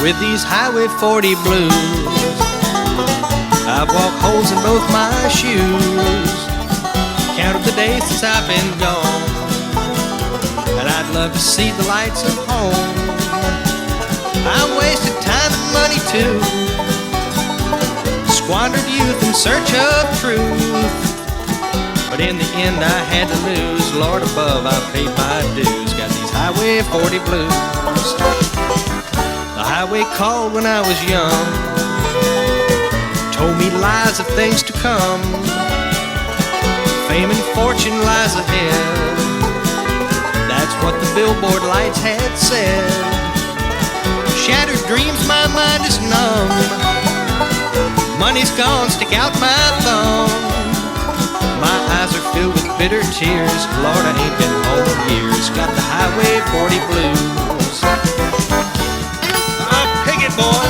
with these Highway 40 blues. I've walked holes in both my shoes, counted the days since I've been gone, and I'd love to see the lights of home. I wasted time and money too, squandered youth in search of truth, but in the end I had to lose. Lord above, I paid my dues. Got these Highway 40 blues. The highway called when I was young, told me lies of things to come. Fame and fortune lies ahead, that's what the billboard lights had said. Shattered dreams, my mind is numb. Money's gone, stick out my thumb. My eyes are filled with bitter tears. Lord, I ain't been home in years. Got the Highway 40 blues. Pick it, boy.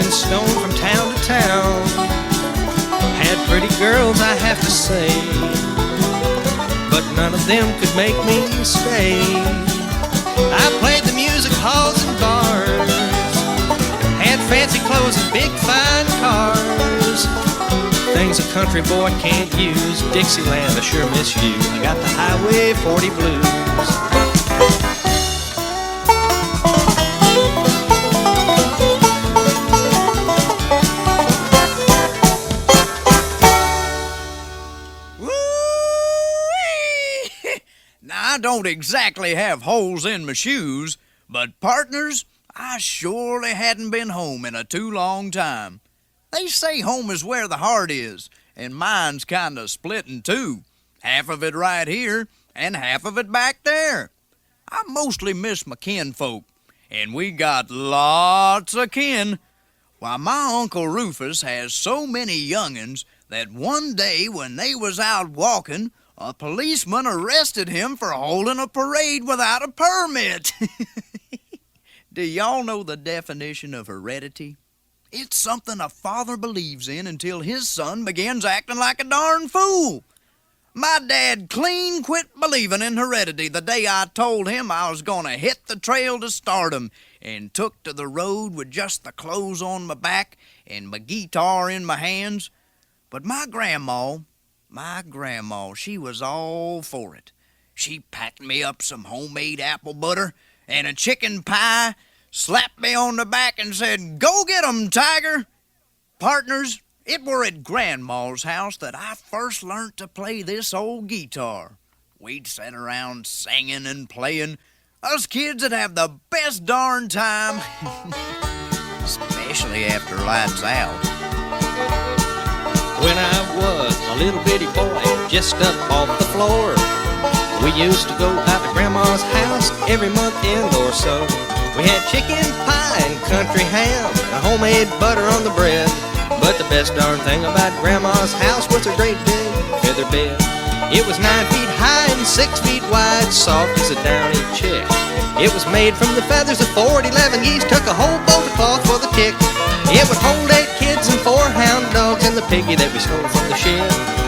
Stone from town to town, had pretty girls, I have to say, but none of them could make me stay. I played the music halls and bars, had fancy clothes and big fine cars, things a country boy can't use. Dixieland, I sure miss you. I got the Highway 40 blues. I don't exactly have holes in my shoes, but partners, I surely hadn't been home in a too long time. They say home is where the heart is, and mine's kinda split in two. Half of it right here, and half of it back there. I mostly miss my kinfolk, and we got lots of kin. Why, my Uncle Rufus has so many young'uns that one day when they was out walking, a policeman arrested him for holding a parade without a permit. Do y'all know the definition of heredity? It's something a father believes in until his son begins acting like a darn fool. My dad clean quit believing in heredity the day I told him I was gonna hit the trail to stardom, and took to the road with just the clothes on my back and my guitar in my hands. But my grandma, she was all for it. She packed me up some homemade apple butter and a chicken pie, slapped me on the back and said, "Go get 'em, Tiger." Partners, it were at Grandma's house that I first learnt to play this old guitar. We'd sit around singing and playing. Us kids would have the best darn time, especially after lights out. When I was a little bitty boy, just up off the floor, we used to go out to Grandma's house every month end or so. We had chicken pie and country ham and homemade butter on the bread. But the best darn thing about Grandma's house was her great big feather bed. It was 9 feet high and 6 feet wide, soft as a downy chick. It was made from the feathers of 411 geese, took a whole boat of cloth for the tick. It would hold 8 kids and 4 hound dogs and the piggy that we stole from the shed.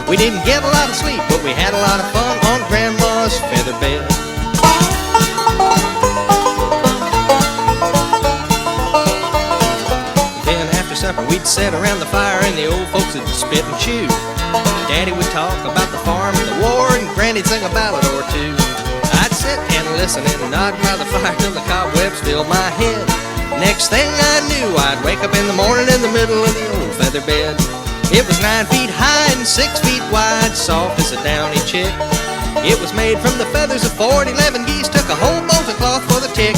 We didn't get a lot of sleep, but we had a lot of fun on Grandma's feather bed. Then after supper we'd sit around the fire and the old folks would spit and chew. Daddy would talk about the farm and the war, and Granny'd sing a ballad or two. I'd sit and listen and nod by the fire till the cobwebs filled my head. Next thing I knew, I'd wake up in the morning in the middle of the old feather bed. It was 9 feet high and 6 feet wide, soft as a downy chick. It was made from the feathers of 4 and 11 geese, took a whole bolt of cloth for the tick.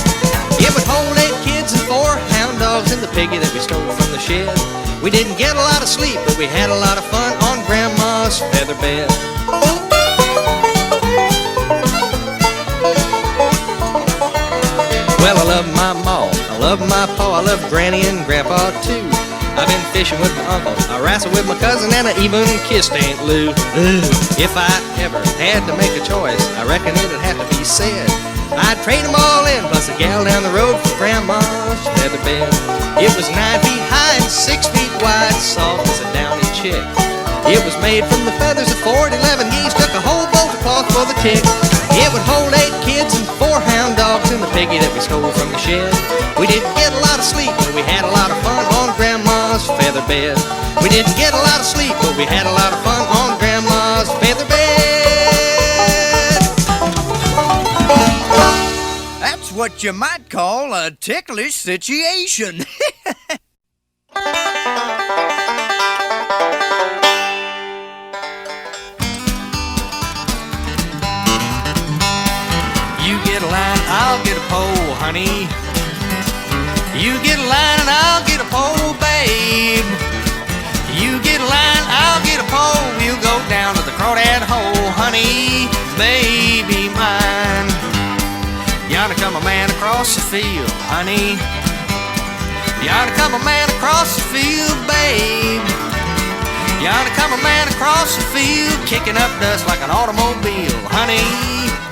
It would hold 8 kids and 4 hound dogs and the piggy that we stole from the shed. We didn't get a lot of sleep, but we had a lot of fun on Grandma's feather bed. Well, I love my ma, I love my pa, I love Granny and Grandpa too. I've been fishing with my uncle, I wrestled with my cousin, and I even kissed Aunt Lou. If I ever had to make a choice, I reckon it'd have to be said I'd trade them all in, plus a gal down the road for Grandma's feather bed. It was 9 feet high and 6 feet wide, soft as a downy chick. It was made from the feathers of 4 and 11 geese, took a whole bolt of cloth for the tick. It would hold 8 kids and 4 hound dogs and the piggy that we stole from the shed. We didn't get a lot of sleep, but we had a lot of fun on Grandma's feather bed. We didn't get a lot of sleep, but we had a lot of fun on Grandma's feather bed. That's what you might call a ticklish situation. You get a line, I'll get a pole, honey. You get a line and I'll get a pole, babe. You get a line, I'll get a pole. We'll go down to the Crawdad hole, honey, baby mine. Yonder come a man across the field, honey. Yonder come a man across the field, babe. Yonder come a man across the field, kicking up dust like an automobile, honey,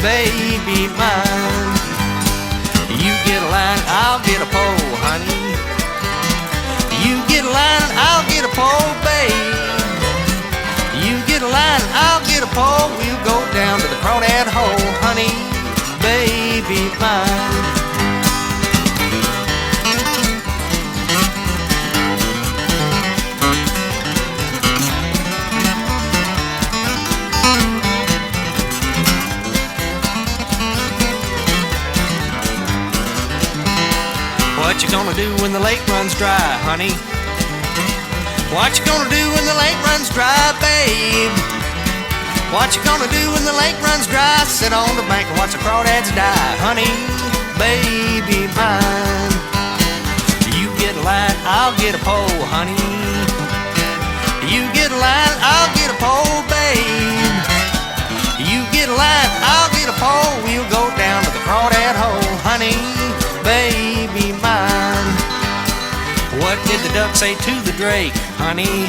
baby mine. You get a line, I'll get a pole, honey. You get a line, I'll get a pole, babe. You get a line, I'll get a pole. We'll go down to the Crawdad hole, honey, baby mine. What you gonna do when the lake runs dry, honey? What you gonna do when the lake runs dry, babe? What you gonna do when the lake runs dry? Sit on the bank and watch the crawdads die, honey, baby mine. You get a line, I'll get a pole, honey. You get a line, I'll get a pole, babe. You get a line, I'll get a pole. We'll go down to the Crawdad hole, honey, baby mine. What did the duck say to the drake, honey?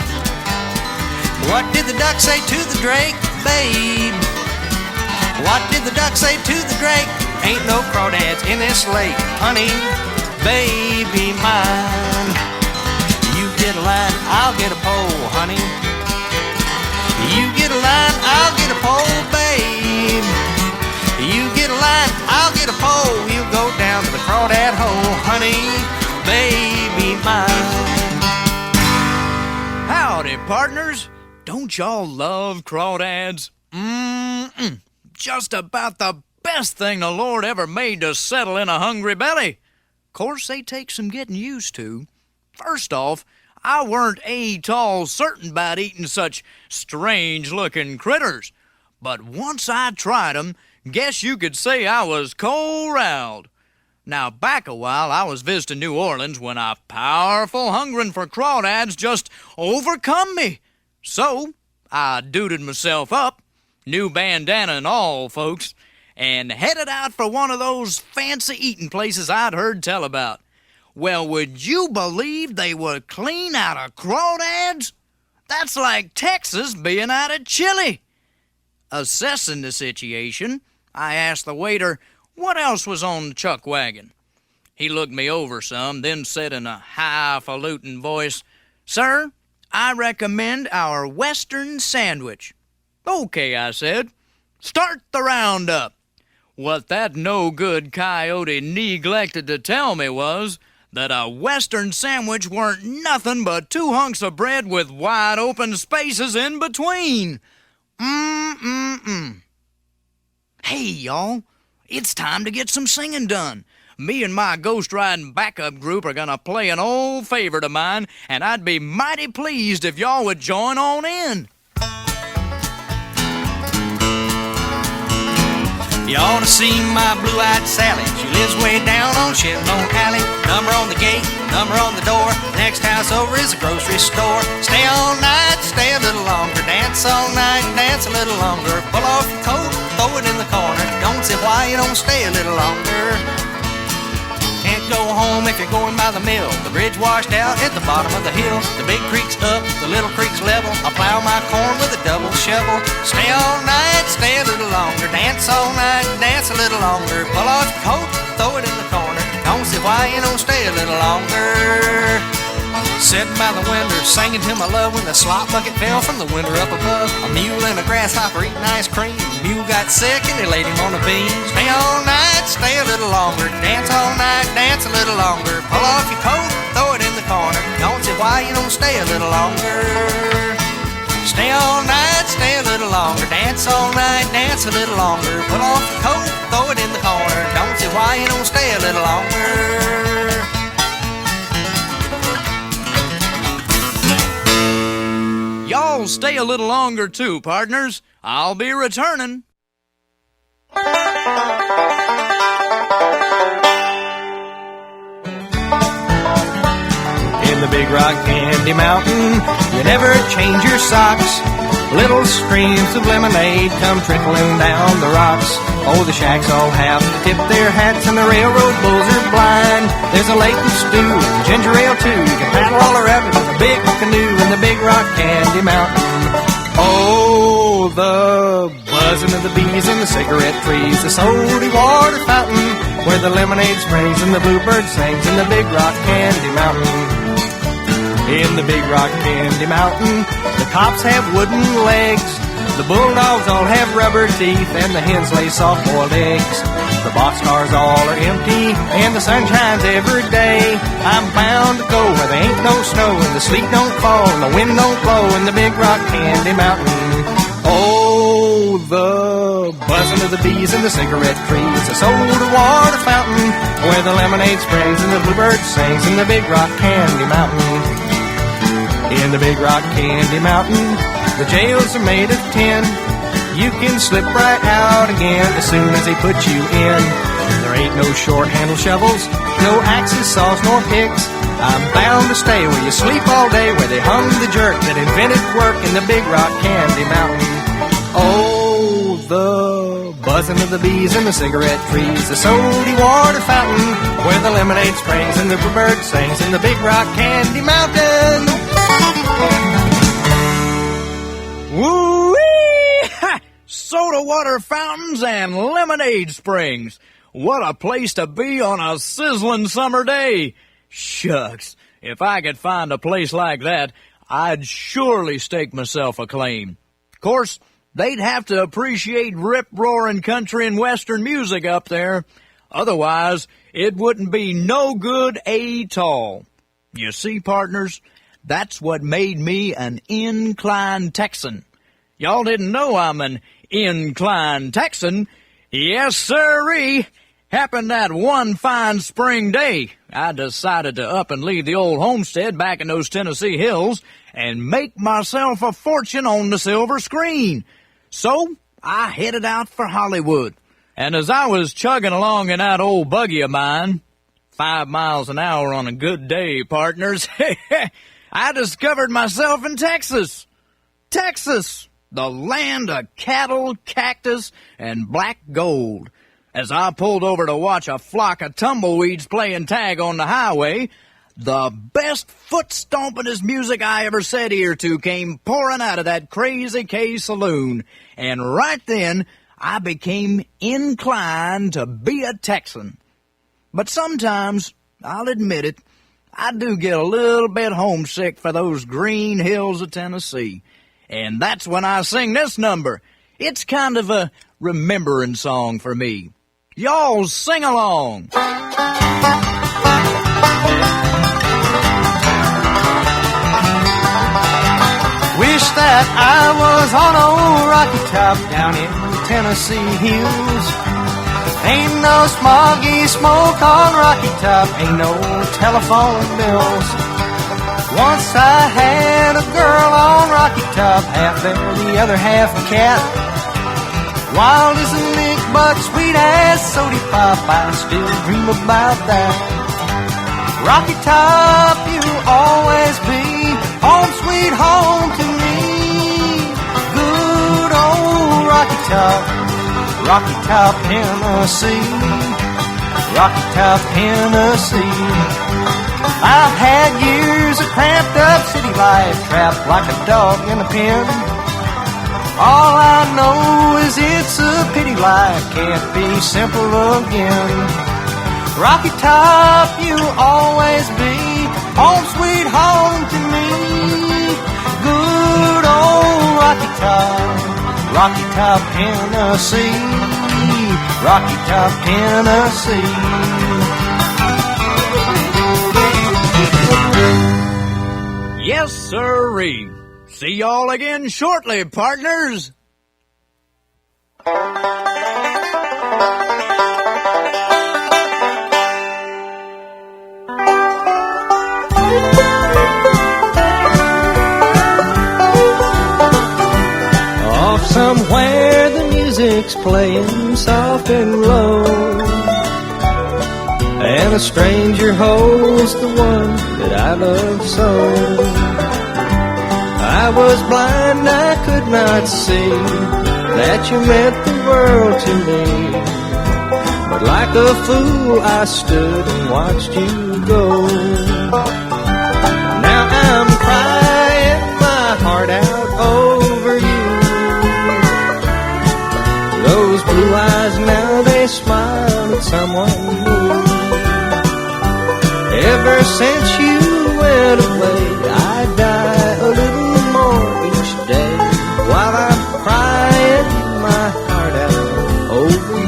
What did the duck say to the drake, babe? What did the duck say to the drake? Ain't no crawdads in this lake, honey, baby mine. You get a line, I'll get a pole, honey. You get a line, I'll get a pole, babe. You get a line, I'll get a pole. We'll go down to the Crawdad hole, honey, baby mine. Howdy, partners. Don't y'all love crawdads? Just about the best thing the Lord ever made to settle in a hungry belly. Course, they take some getting used to. First off, I weren't a-tall certain about eating such strange-looking critters. But once I tried 'em, guess you could say I was cold-rowed. Now, back a while, I was visiting New Orleans when a powerful hungering for crawdads just overcome me. So, I duded myself up, new bandana and all, folks, and headed out for one of those fancy eating places I'd heard tell about. Well, would you believe they were clean out of crawdads? That's like Texas being out of chili. Assessing the situation, I asked the waiter what else was on the chuck wagon. He looked me over some, then said in a highfalutin voice, "Sir, I recommend our Western sandwich." "Okay," I said. "Start the roundup." What that no-good coyote neglected to tell me was that a Western sandwich weren't nothing but 2 hunks of bread with wide-open spaces in between. Hey, y'all, it's time to get some singing done. me and my ghost riding backup group are gonna play an old favorite of mine, and I'd be mighty pleased if y'all would join on in. You ought to see my blue-eyed Sally. She lives way down on Shenlong Alley. Number on the gate, number on the door. Next house over is a grocery store. Stay all night, stay a little longer. Dance all night, dance a little longer. Pull off your coat, throw it in the corner. Don't see why you don't stay a little longer. Can't go home if you're going by the mill. The bridge washed out at the bottom of the hill. The big creek's up, the little creek's level. I plow my corn with a double shovel. Stay all night, stay a little longer. Dance all night, dance a little longer. Pull off your coat, throw it in the corner. Don't see why you don't stay a little longer. Sitting by the window, singing to my love when the slop bucket fell from the window up above. A mule and a grasshopper eating ice cream. The mule got sick and they laid him on a beam. Stay all night, stay a little longer. Dance all night, dance a little longer. Pull off your coat, throw it in the corner. Don't see why you don't stay a little longer. Stay all night, stay a little longer. Dance all night, dance a little longer. Pull off your coat, throw it in the corner. Don't see why you don't stay a little longer. Y'all stay a little longer too, partners. I'll be returning. In the Big Rock Candy Mountain, you never change your socks. Little streams of lemonade come trickling down the rocks. Oh, the shacks all have to tip their hats and the railroad bulls are blind. There's a lake of stew and ginger ale too. You can paddle all around it in a big canoe in the Big Rock Candy Mountain. Oh, the buzzing of the bees and the cigarette trees, the sody water fountain where the lemonade springs and the bluebird sings in the Big Rock Candy Mountain. In the Big Rock Candy Mountain, the cops have wooden legs, the bulldogs all have rubber teeth, and the hens lay soft-boiled eggs. The boxcars all are empty, and the sun shines every day. I'm bound to go where there ain't no snow, and the sleet don't fall, and the wind don't blow in the Big Rock Candy Mountain. Oh, the buzzing of the bees and the cigarette trees, the soda water fountain where the lemonade springs and the bluebird sings in the Big Rock Candy Mountain. In the Big Rock Candy Mountain, the jails are made of tin. You can slip right out again as soon as they put you in. There ain't no short-handled shovels, no axes, saws, nor picks. I'm bound to stay where you sleep all day, where they hung the jerk that invented work in the Big Rock Candy Mountain. Oh, the buzzing of the bees and the cigarette trees, the sody water fountain where the lemonade springs and the bird sings in the Big Rock Candy Mountain. Woo-wee! Soda water fountains and lemonade springs. What a place to be on a sizzling summer day. Shucks, if I could find a place like that, I'd surely stake myself a claim. Of course, they'd have to appreciate rip-roaring country and western music up there. Otherwise, it wouldn't be no good at all. You see, partners, that's what made me an inclined Texan. Y'all didn't know I'm an inclined Texan. Yes, sirree. Happened that one fine spring day, I decided to up and leave the old homestead back in those Tennessee hills and make myself a fortune on the silver screen. So I headed out for Hollywood. And as I was chugging along in that old buggy of mine, 5 miles an hour on a good day, partners, I discovered myself in Texas. Texas, the land of cattle, cactus, and black gold. As I pulled over to watch a flock of tumbleweeds playing tag on the highway, the best foot-stompingest music I ever set ear to came pouring out of that Crazy K saloon. And right then, I became inclined to be a Texan. But sometimes, I'll admit it, I do get a little bit homesick for those green hills of Tennessee. And that's when I sing this number. It's kind of a remembering song for me. Y'all sing along. Wish that I was on old Rocky Top down in the Tennessee hills, Ain't no smoggy smoke on Rocky Top, ain't no telephone bills. Once I had a girl on Rocky Top, half there, the other half a cat. Wild as a lick, but sweet as sody pop, I still dream about that. Rocky Top, you'll always be home sweet home to me. Good old Rocky Top, Rocky Top, Tennessee. Rocky Top, Tennessee. I've had years of cramped up city life, trapped like a dog in a pen. All I know is it's a pity life can't be simple again. Rocky Top, you'll always be home sweet home to me. Good old Rocky Top, Rocky Top, Tennessee. Rocky Top, Tennessee. Yes, sirree. See y'all again shortly, partners. Off somewhere the music's playing soft and low, and a stranger holds the one that I love so. I was blind, I could not see that you meant the world to me. But like a fool I stood and watched you go. Now I'm crying my heart out over you. Those blue eyes now they smile at someone new. Ever since you went away, I die a little more each day, while I'm crying my heart out over you.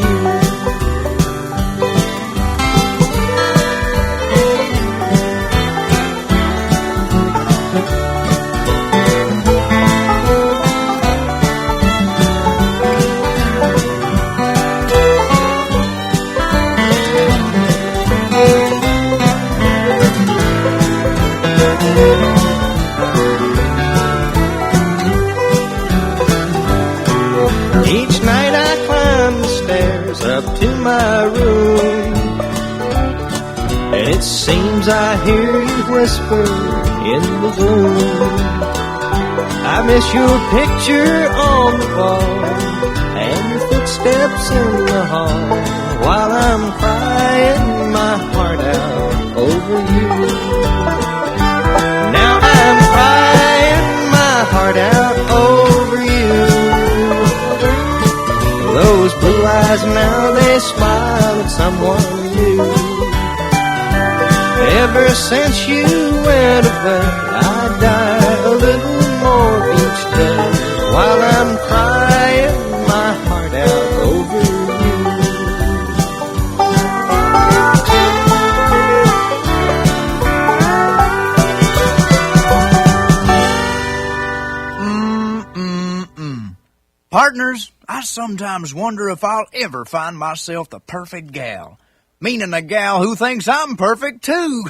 Each night I climb the stairs up to my room, and it seems I hear you whisper in the gloom. I miss your picture on the wall and your footsteps in the hall, while I'm crying my heart out over you. Now I'm crying my heart out over you. Those blue eyes now they smile at someone new. Ever since you went away, I die a little more each day, while I'm crying my heart out over you. Partners, I sometimes wonder if I'll ever find myself the perfect gal. Meaning a gal who thinks I'm perfect, too.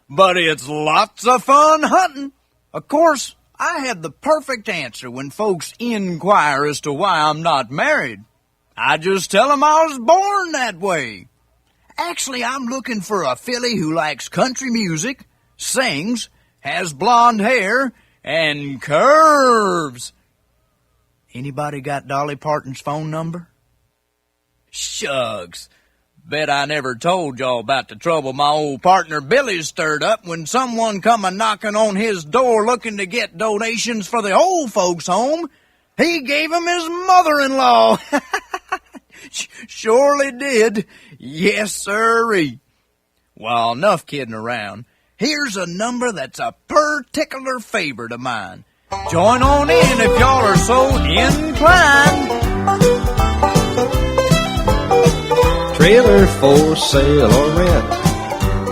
But it's lots of fun hunting. Of course, I had the perfect answer when folks inquire as to why I'm not married. I just tell them I was born that way. Actually, I'm looking for a filly who likes country music, sings, has blonde hair, and curves. Anybody got Dolly Parton's phone number? Shucks. Bet I never told y'all about the trouble my old partner Billy stirred up when someone come a-knocking on his door looking to get donations for the old folks' home. He gave him his mother-in-law. Surely did. Yes, sirree. Well, enough kidding around. Here's a number that's a particular favorite of mine. Join on in if y'all are so inclined. Trailer for sale or rent,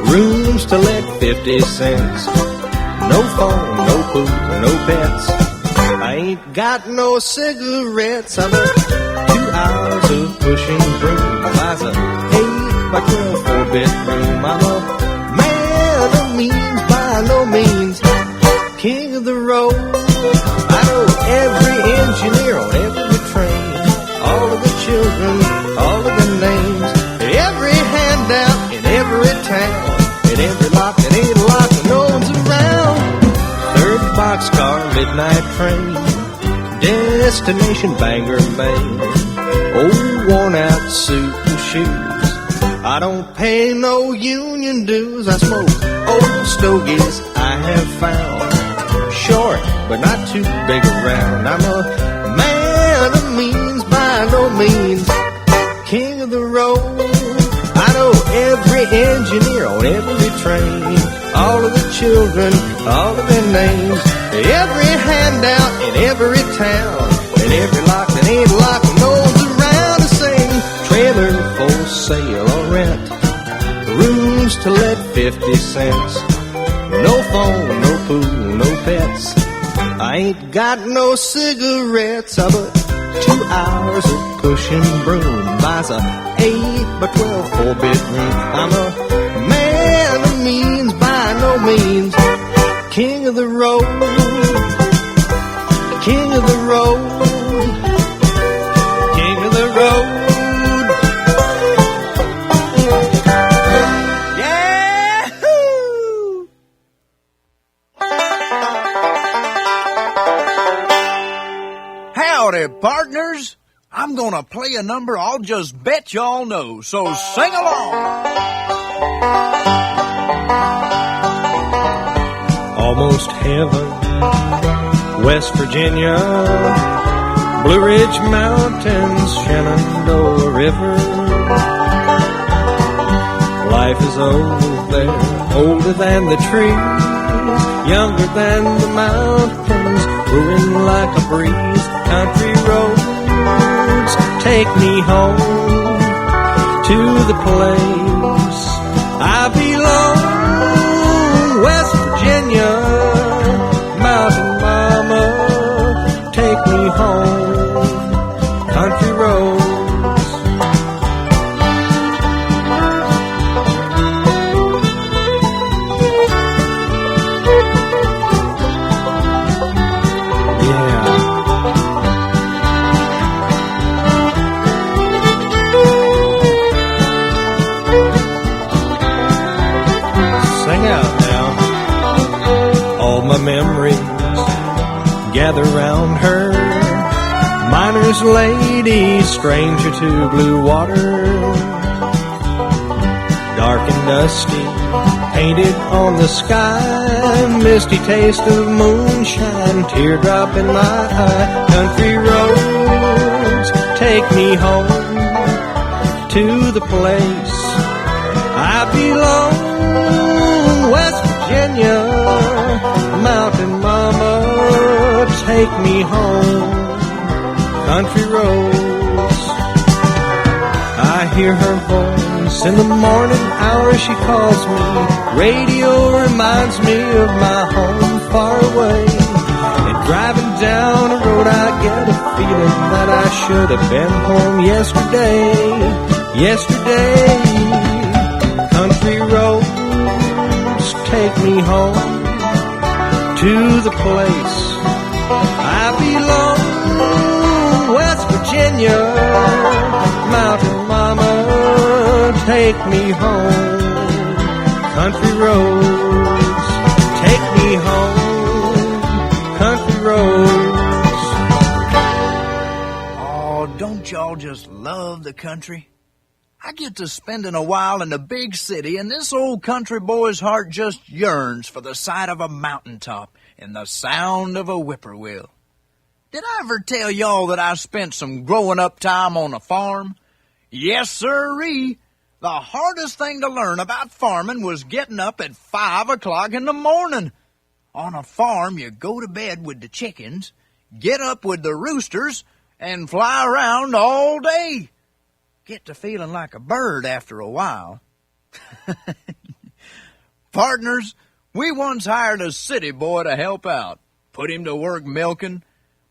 rooms to let 50 cents. No phone, no food, no pets. I ain't got no cigarettes. I'm a 2 hours of pushing broom buys a 8 by 12 4-bedroom. I'm a man of means by no means, king of the road. I know every engineer on every train, all of the children, all of the names, every handout in every town, in every lock that ain't locked and no one's around. Third boxcar, midnight train, destination Bangor, Maine. Old worn out suit and shoes, I don't pay no union dues. I smoke old stogies I have found, short but not too big around. I'm a man of means by no means, king of the road. I know every engineer on every train, all of the children, all of their names, every handout in every town, and every lock that ain't locked and no one's around to sing. Trailer for sale or rent, rooms to let 50 cents. No phone, no pool, no pets, I ain't got no cigarettes. But 2 hours of pushing broom buys a 8 by 12 4-bedroom. I'm a man of means by no means, king of the road, king of the road, king of the road. Yahoo! Howdy, partners. I'm gonna play a number I'll just bet y'all know, so sing along. Almost heaven, West Virginia, Blue Ridge Mountains, Shenandoah River. Life is old there, older than the trees, younger than the mountains, brewing like a breeze. Country roads take me home to the place I belong. West Virginia, mountain mama, take me home. Country roads. My memories gather round her, miner's lady, stranger to blue water, dark and dusty, painted on the sky, misty taste of moonshine, teardrop in my eye. Country roads take me home to the place I belong. West Virginia, mountain mama, take me home. Country roads. I hear her voice in the morning hour, she calls me. Radio reminds me of my home far away. And driving down a road I get a feeling that I should have been home yesterday. Yesterday. Country roads take me home to the place I belong. West Virginia, mountain mama, take me home. Country roads, take me home. Country roads. Oh, don't y'all just love the country? I get to spending a while in the big city, and this old country boy's heart just yearns for the sight of a mountaintop and the sound of a whippoorwill. Did I ever tell y'all that I spent some growing up time on a farm? Yes, sirree. The hardest thing to learn about farming was getting up at 5 o'clock in the morning. On a farm, you go to bed with the chickens, get up with the roosters, and fly around all day. Get to feeling like a bird after a while. Partners, we once hired a city boy to help out. Put him to work milking,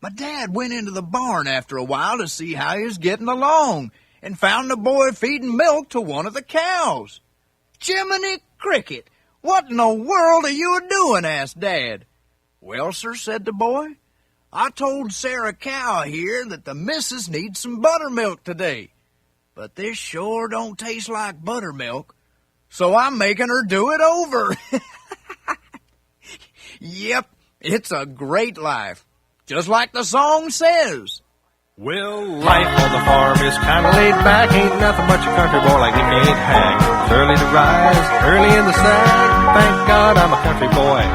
My dad went into the barn after a while to see how he was getting along and found the boy feeding milk to one of the cows. Jiminy Cricket, what in the world are you doing? Asked Dad. Well, sir, said the boy, I told Sarah Cow here that the missus needs some buttermilk today. But this sure don't taste like buttermilk, so I'm making her do it over. Yep, it's a great life, just like the song says. Well, life on the farm is kinda laid back. Ain't nothing much a country boy like me ain't hack. It's early to rise, early in the sack. Thank God I'm a country boy.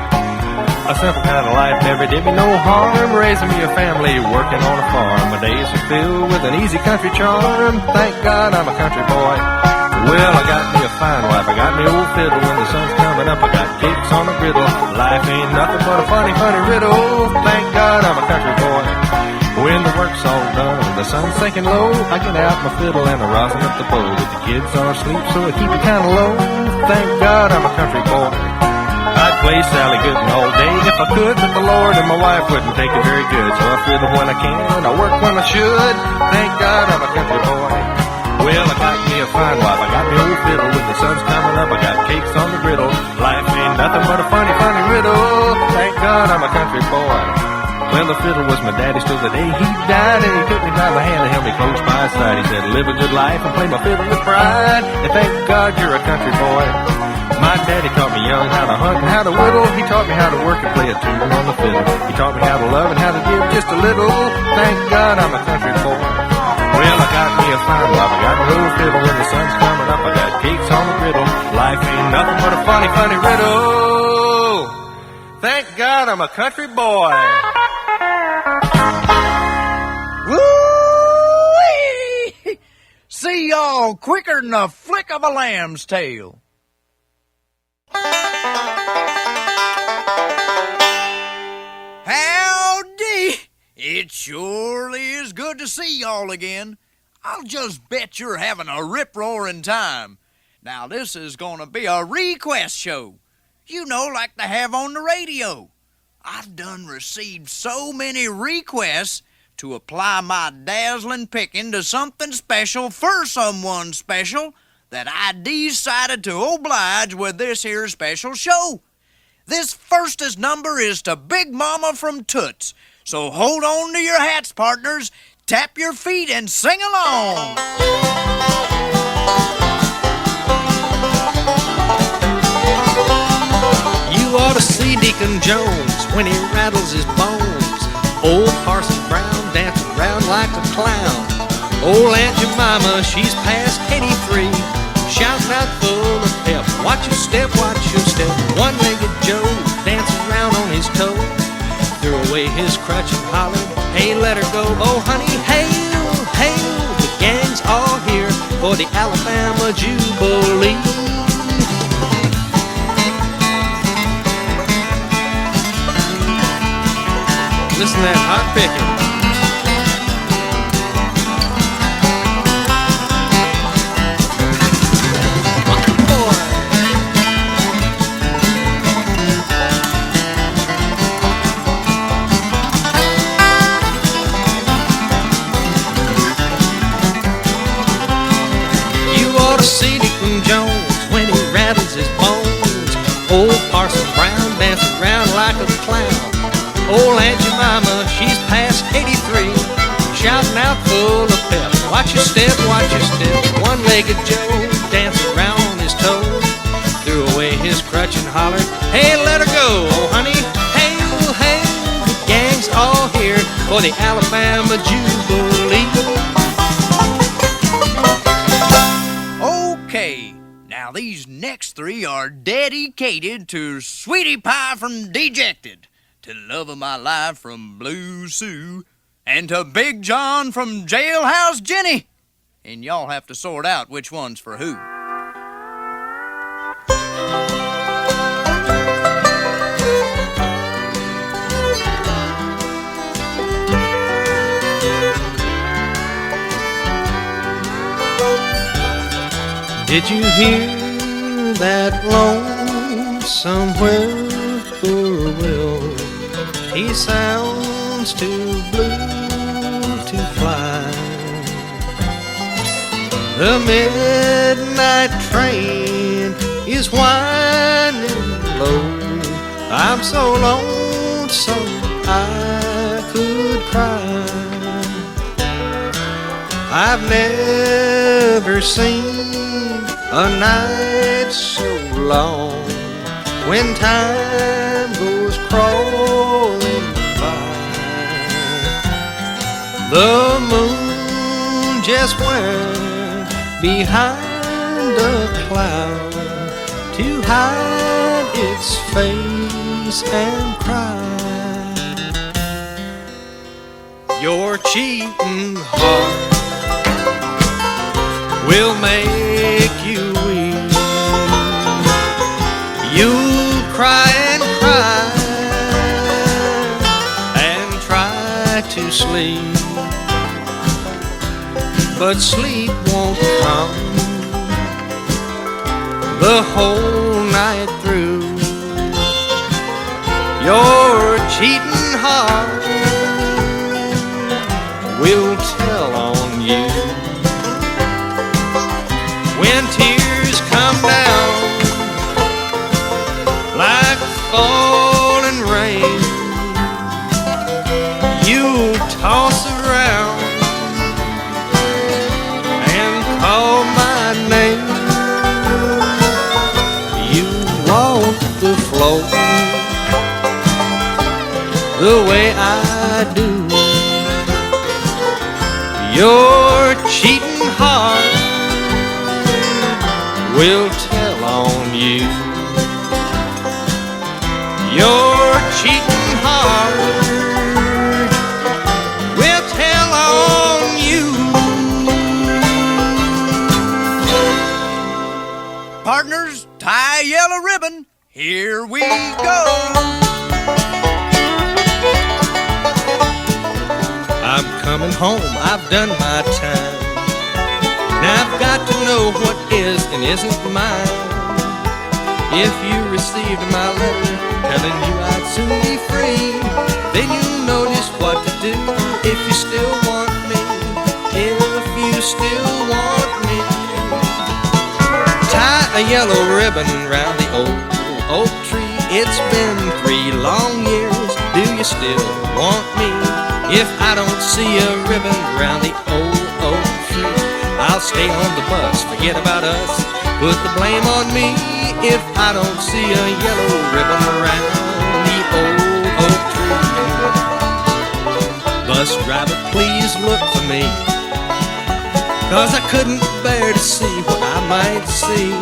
A simple kind of life never did me no harm. Raising me a family, working on a farm. My days are filled with an easy country charm. Thank God I'm a country boy. Well, I got me a fine wife, I got me old fiddle. When the sun's coming up, I got cakes on the griddle. Life ain't nothing but a funny, funny riddle. Thank God I'm a country boy. When the work's all done and the sun's sinking low, I get out my fiddle and I rosin up the bow. With the kids are asleep, so I keep it kinda low. Thank God I'm a country boy. I'd play Sally Gooden all day if I could, but the Lord and my wife wouldn't take it very good. So I fiddle when I can and I work when I should. Thank God I'm a country boy. Well, I got me a fine wife, I got me old fiddle. When the sun's coming up, I got cakes on the griddle. Life ain't nothing but a funny, funny riddle. Thank God I'm a country boy. Well, the fiddle was my daddy's till the day he died, and he took me by the hand and held me close by his side. He said, live a good life and play my fiddle with pride, and thank God you're a country boy. My daddy taught me young how to hunt and how to whittle. He taught me how to work and play a tune on the fiddle. He taught me how to love and how to give just a little. Thank God I'm a country boy. Well, I got me a fine wife, I got me old fiddle. When the sun's coming up, I got cakes on the griddle. Life ain't nothing but a funny, funny riddle. Thank God I'm a country boy. Woo-wee! See y'all quicker than a flick of a lamb's tail. Howdy! It surely is good to see y'all again. I'll just bet you're having a rip-roaring time. Now, this is going to be a request show. You know, like they have on the radio. I've done received so many requests to apply my dazzling picking to something special for someone special that I decided to oblige with this here special show. This firstest number is to Big Mama from Toots, so hold on to your hats, partners, tap your feet, and sing along. You ought to see Deacon Jones when he rattles his bones. Old Parson Brown dancing around like a clown. Old Aunt Jemima, she's past 83, shouting out full of pep. Watch your step, watch your step. One-legged Joe dancing around on his toe. Threw away his crutch and hollered, hey, let her go. Oh, honey, hail, hail, the gang's all here for the Alabama Jubilee. Listen to that hot picking. You ought to see Deacon Jones when he rattles his bones. Old Parson Brown dancing around like a clown. Old Aunt Jemima, she's past 83, shouting out full of pep. Watch your step, watch your step. One-legged Joe dancing around on his toe. Threw away his crutch and hollered, hey, let her go. Oh, honey, hail, hail, the gang's all here for the Alabama Jubilee. Okay, now these next three are dedicated to Sweetie Pie from Dejected, to Love of My Life from Blue Sue, and to Big John from Jailhouse Jenny. And y'all have to sort out which one's for who. Did you hear that lonesome whippoorwill? He sounds wings too blue to fly. The midnight train is winding low. I'm so lonesome I could cry. I've never seen a night so long when time goes crawling by. The moon just went behind a cloud to hide its face and cry. Your cheating heart will make you weep. You'll cry and try to sleep, but sleep won't come the whole night through. Your cheating heart will tell on you. When tears come down like falling rain, you'll toss around and call my name. You walk the floor the way I do. Your cheating heart will tell on you. Your cheating heart will tell on you. Partners, tie a yellow ribbon. Here we go. I'm coming home, I've done my time. Now I've got to know what is and isn't mine. If you received my letter telling you I'd soon be free, then you'll know just what to do if you still want me. If you still want me. Tie a yellow ribbon round the old oak tree. It's been 3 long years. Do you still want me? If I don't see a ribbon round the old oak tree, I'll stay on the bus, forget about us, put the blame on me. If I don't see a yellow ribbon around the old oak tree. Bus driver, please look for me, 'cause I couldn't bear to see what I might see.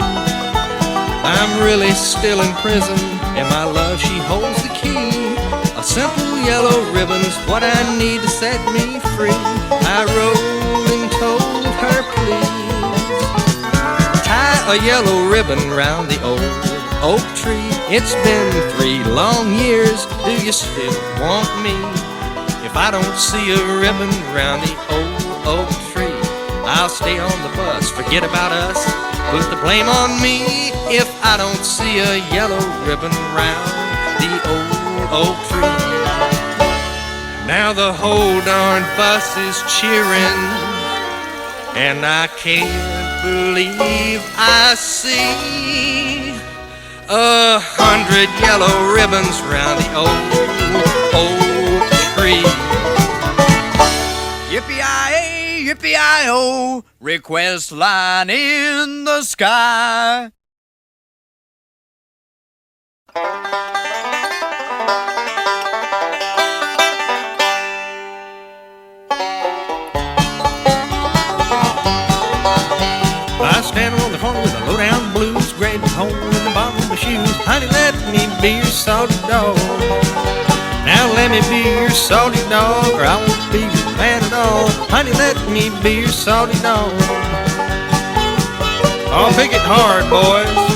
I'm really still in prison, and my love, she holds the key. A simple yellow ribbon's what I need to set me free. I wrote and told her, please tie a yellow ribbon round the old oak tree. It's been 3 long years. Do you still want me? If I don't see a ribbon round the old oak tree, I'll stay on the bus, forget about us, put the blame on me. If I don't see a yellow ribbon round the old oak tree. Now the whole darn bus is cheering, and I can't believe I see 100 yellow ribbons round the old oak tree. Yippee-yi-ay, yippee-yi-oh, request line in the sky. I stand on the corner with a low-down blues, grabbing hole in the bottom of my shoes. Honey, let me be your salty dog. Now let me be your salty dog, or I won't be your man at all. Honey, let me be your salty dog. Oh, pick it hard, boys.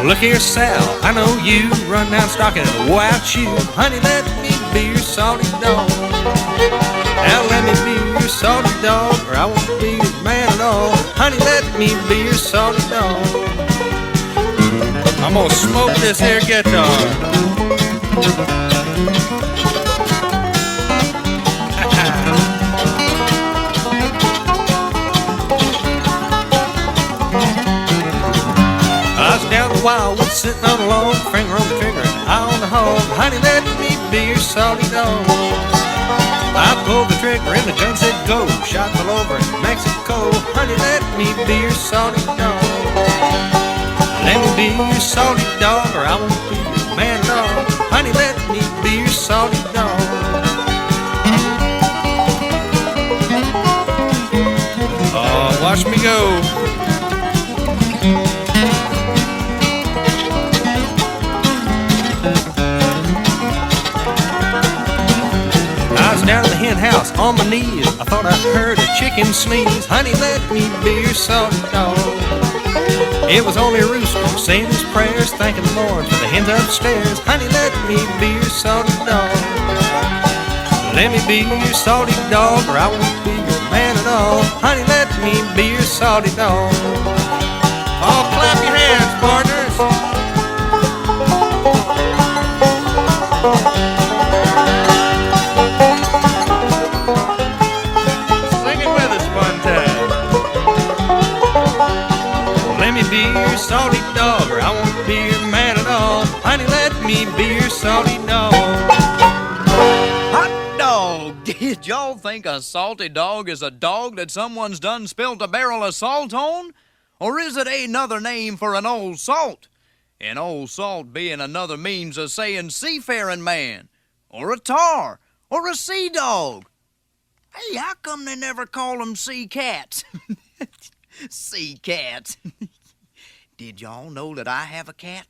Look here, Sal, I know you run down stocking and wore out shoe. Honey, let me be your salty dog. Now let me be your salty dog, or be your man at all. Honey, let me be your salty dog. I'm gonna smoke this here guitar. I was down the wildwood sitting on a log, finger on the trigger and eye on the hog. Honey, let me be your salty dog. I pulled the trigger and the gun said go. Shot fell over in Mexico. Honey, let me be your salty dog. Let me be your salty dog, or I won't be your man at all. Honey, let me be your salty dog. Oh, watch me go. Down in the hen house on my knees, I thought I heard a chicken sneeze. Honey, let me be your salty dog. It was only a rooster saying his prayers, thanking the Lord for the hens upstairs. Honey, let me be your salty dog. Let me be your salty dog, or I won't be your man at all. Honey, let me be your salty dog. Oh, clap your hands, partners. Be your salty dog, or I won't be your man at all. Honey, let me be your salty dog. Hot dog! Did y'all think a salty dog is a dog that someone's done spilled a barrel of salt on? Or is it another name for an old salt? An old salt being another means of saying seafaring man, or a tar, or a sea dog. Hey, how come they never call them sea cats? Sea cats. Did y'all know that I have a cat?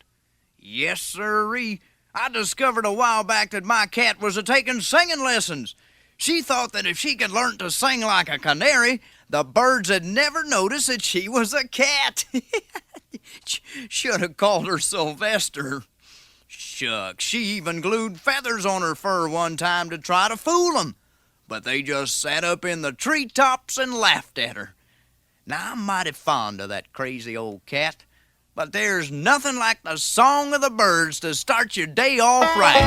Yes, sirree. I discovered a while back that my cat was a-taking singing lessons. She thought that if she could learn to sing like a canary, the birds would never notice that she was a cat. Should have called her Sylvester. Shucks, she even glued feathers on her fur one time to try to fool them. But they just sat up in the treetops and laughed at her. Now, I'm mighty fond of that crazy old cat. But there's nothing like the song of the birds to start your day off right.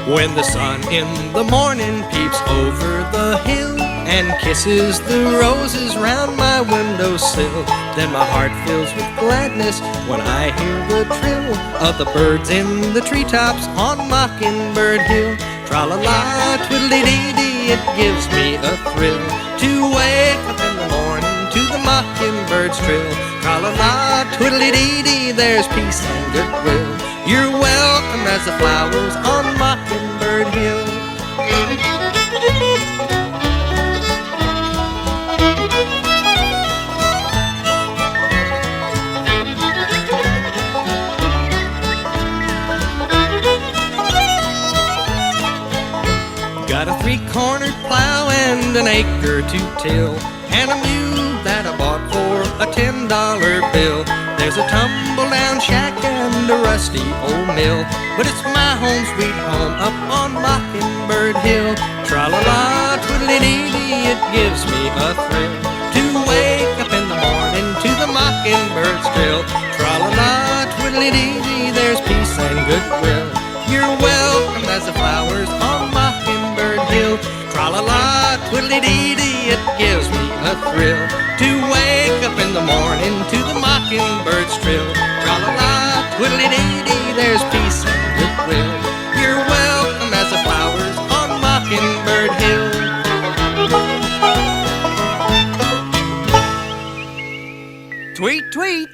When the sun in the morning peeps over the hill and kisses the roses round my windowsill, then my heart fills with gladness when I hear the trill of the birds in the treetops on Mockingbird Hill. Tra-la-la, twiddly-dee-dee, it gives me a thrill to wake up in the morning to the mockingbird's trill. Tra-la-la, twiddly-dee-dee, there's peace and goodwill. You're welcome as the flowers on Mockingbird Hill. Got a three-cornered plow and an acre to till, and a mule that I bought for a $10 bill. There's a tumble-down shack and a rusty old mill, but it's my home sweet home up on Mockingbird Hill. Tra-la-la, twiddly-dee-dee, it gives me a thrill to wake up in the morning to the mockingbird's trill. Tra-la-la, twiddly-dee-dee, there's peace and goodwill. You're welcome as the flowers on Mockingbird Hill. Tra-la-la, twiddly-dee-dee, it gives me a thrill to wake up in the morning to the mockingbird's trill. Tra-la-la, twiddly-dee-dee, there's peace and goodwill. You're welcome as the flowers on Mockingbird Hill. Tweet, tweet.